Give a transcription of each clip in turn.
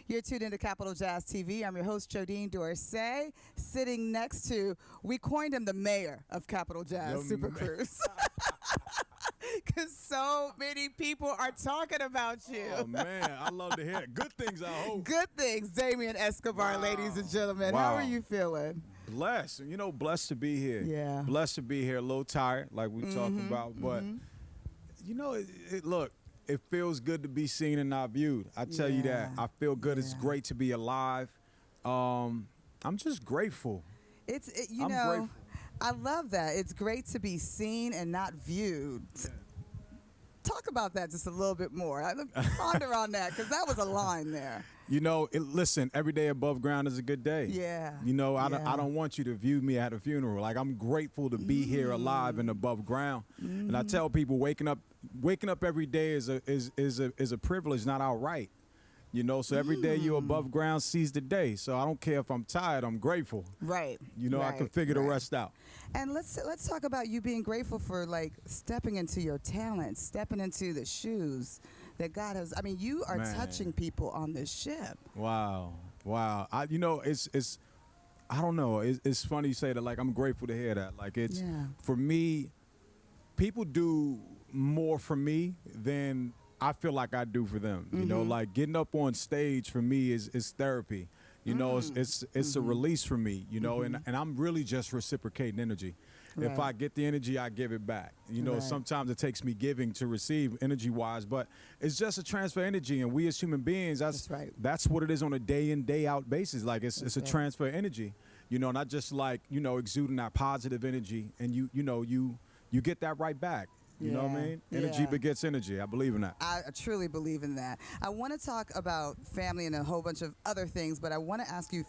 You're tuned into Capital Jazz TV. I'm your host, Jodine Dorsey, sitting next to, we coined him the mayor of Capital Jazz, SuperCruise. Because so many people are talking about you. Oh, man, I love to hear it. Good things, I hope. Good things, Damien Escobar, Wow. ladies and gentlemen. Wow. How are you feeling? Blessed. You know, blessed to be here. Yeah. Blessed to be here. A little tired, like we talked about. But, you know, look, it feels good to be seen and not viewed. I tell you that. I feel good. It's great to be alive. I'm just grateful. You know, grateful. I love that. It's great to be seen and not viewed. Yeah. Talk about that just a little bit more. Ponder on that, because that was a line there. You know, listen, every day above ground is a good day. Yeah. You know, I don't want you to view me at a funeral. Like, I'm grateful to be here alive and above ground. And I tell people waking up every day is a privilege, not our right. You know, so every day you're above ground seize the day. So I don't care if I'm tired, I'm grateful. Right. You know, right. I can figure the rest out. And let's talk about you being grateful for, like, stepping into your talents, stepping into the shoes that God has. I mean, you are touching people on this ship. Wow. Wow. You know, it's I don't know. It's funny you say that. Like, I'm grateful to hear that. Like, it's for me, people do more for me than I feel like I do for them. You know, like getting up on stage for me is therapy. You know, it's a release for me, you know, and I'm really just reciprocating energy. Right. If I get the energy, I give it back. You know, sometimes it takes me giving to receive energy-wise, but it's just a transfer energy, and we as human beings, that's what it is on a day in, day out basis. Like, it's a transfer energy, you know, not just like, you know, exuding that positive energy, and you get that right back. You know what I mean? Energy begets energy. I believe in that. I truly believe in that. I want to talk about family and a whole bunch of other things, but I want to ask you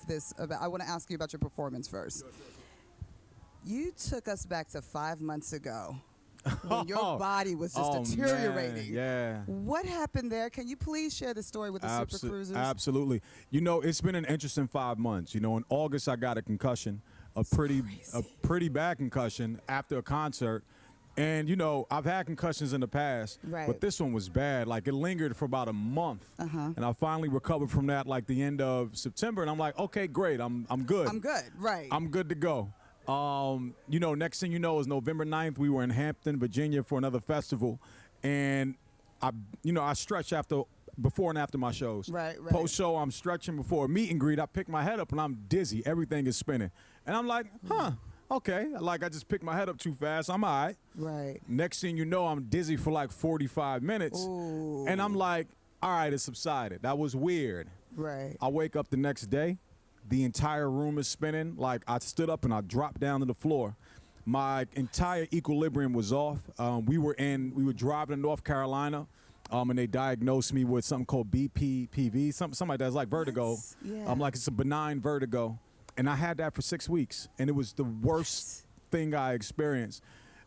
about your performance first. You took us back to 5 months ago when your body was just deteriorating. Man, yeah. What happened there? Can you please share the story with the SuperCruisers? Absolutely. You know, it's been an interesting 5 months. You know, in August I got a concussion, a pretty bad concussion after a concert. And, you know, I've had concussions in the past, but this one was bad. Like, it lingered for about a month. And I finally recovered from that, like, the end of September. And I'm like, okay, great. I'm good. I'm good, right. I'm good to go. You know, next thing you know is November 9th. We were in Hampton, Virginia for another festival. And, I stretch before and after my shows. Right. Post-show, I'm stretching before a meet and greet. I pick my head up, and I'm dizzy. Everything is spinning. And I'm like, okay, like I just picked my head up too fast. I'm all right. Right. Next thing you know, I'm dizzy for like 45 minutes. Ooh. And I'm like, all right, it subsided. That was weird. Right. I wake up the next day. The entire room is spinning. Like, I stood up and I dropped down to the floor. My entire equilibrium was off. We were driving to North Carolina, and they diagnosed me with something called BPPV, something like that. It's like vertigo. Yeah. Like, it's a benign vertigo. And I had that for 6 weeks, and it was the worst thing I experienced.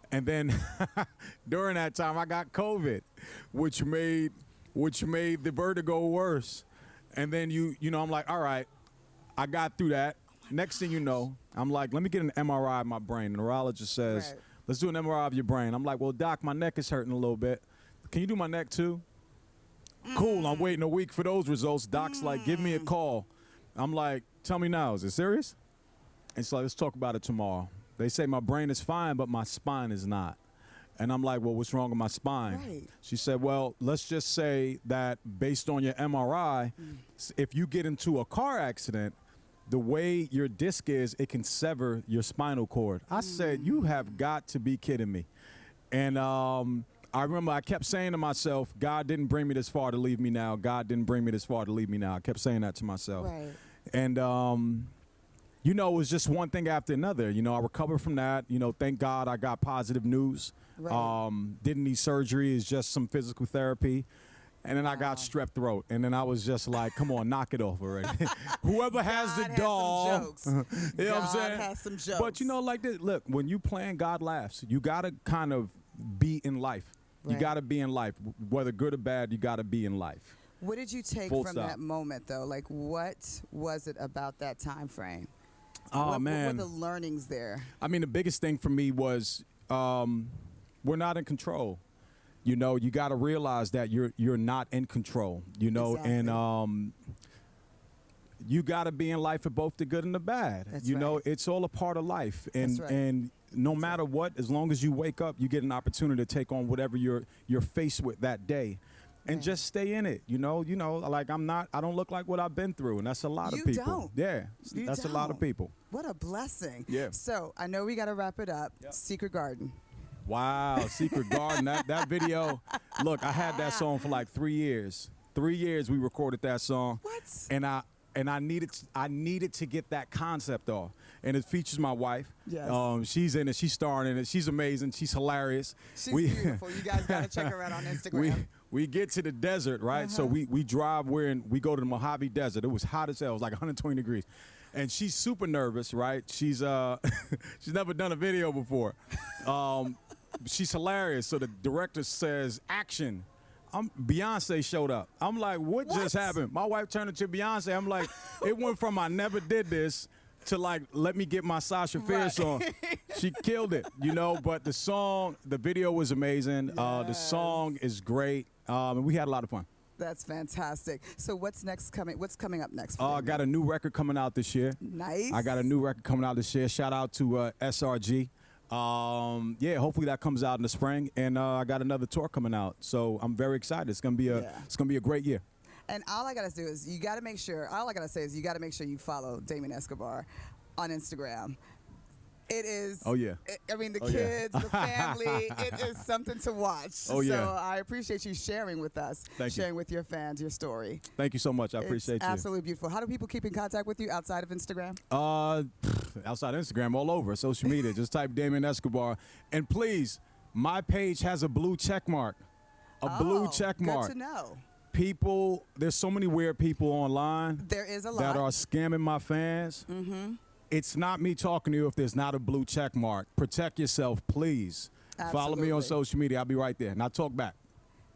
And then during that time, I got COVID, which made the vertigo worse. And then you know, I'm like, all right, I got through that. Next thing you know, I'm like, let me get an MRI of my brain. The neurologist says, let's do an MRI of your brain. I'm like, well, doc, my neck is hurting a little bit. Can you do my neck too? Cool. I'm waiting a week for those results. Doc's like, give me a call. I'm like, tell me now, is it serious? And so let's talk about it tomorrow. They say my brain is fine, but my spine is not. And I'm like, well, what's wrong with my spine? Right. She said, well, let's just say that based on your MRI, if you get into a car accident, the way your disc is, it can sever your spinal cord. I said, you have got to be kidding me. And I remember I kept saying to myself, God didn't bring me this far to leave me now. God didn't bring me this far to leave me now. I kept saying that to myself. Right. And, you know, it was just one thing after another. You know, I recovered from that. You know, thank God I got positive news. Right. Didn't need surgery. It's just some physical therapy. And then I got strep throat. And then I was just like, come on, knock it off already. Whoever has the doll. Some jokes. You know what I'm saying? God has some jokes. But, you know, like this, look, when you playing, God laughs. You got to kind of be in life. Right. You got to be in life. Whether good or bad, you got to be in life. What did you take from that moment, though? Like, what was it about that time frame? Oh, man. What were the learnings there? I mean, the biggest thing for me was we're not in control. You know, you got to realize that you're not in control, you know, Exactly. and you got to be in life for both the good and the bad. That's you right. know, it's all a part of life. And That's right. and no matter what, as long as you wake up, you get an opportunity to take on whatever you're faced with that day. And Man. just stay in it, you know, like I don't look like what I've been through, and that's a lot of people. Don't. Yeah, You that's a lot of don't. people. What a blessing. Yeah. So I know we got to wrap it up. Yep. Secret Garden. Wow, Secret Garden, that video. Look, I had that song for like 3 years. 3 years we recorded that song. What? And I needed to get that concept off. And it features my wife. Yes. She's in it. She's starring in it. She's amazing. She's hilarious. She's beautiful. You guys got to check her out on Instagram. We get to the desert, right? So we drive. We go to the Mojave Desert. It was hot as hell. It was like 120 degrees. And she's super nervous, right? She's she's never done a video before. She's hilarious. So the director says, action. Beyonce showed up. I'm like, what just happened? My wife turned into Beyonce. I'm like, it went from I never did this to like, let me get my Sasha Fierce on. She killed it, you know, but the video was amazing. The song is great. And we had a lot of fun. That's fantastic. So what's coming up next? I got a new record coming out this year. Nice. I got a new record coming out this year. Shout out to SRG. Yeah, hopefully that comes out in the spring, and I got another tour coming out, so I'm very excited. It's gonna be a great year. And all I gotta say is you gotta make sure you follow Damien Escobar on Instagram. It is. Oh yeah. I mean, the kids, the family. It is something to watch. Oh yeah. So I appreciate you sharing with us, sharing with your fans your story. Thank you so much. I appreciate you. Absolutely beautiful. How do people keep in contact with you outside of Instagram? Outside Instagram, all over social media. Just type Damien Escobar, and please, my page has a blue check mark. Blue check mark. Good to know. People, there's so many weird people online. There is a lot that are scamming my fans. Mm-hmm. It's not me talking to you if there's not a blue check mark. Protect yourself, please. Absolutely. Follow me on social media. I'll be right there. And I'll talk back.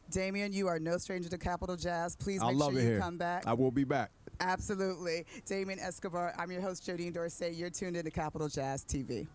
Damien, you are no stranger to Capital Jazz. Please I make love sure it you here. come back. I will be back. Absolutely. Damien Escobar, I'm your host, Jodine Dorsey. You're tuned in to Capital Jazz TV.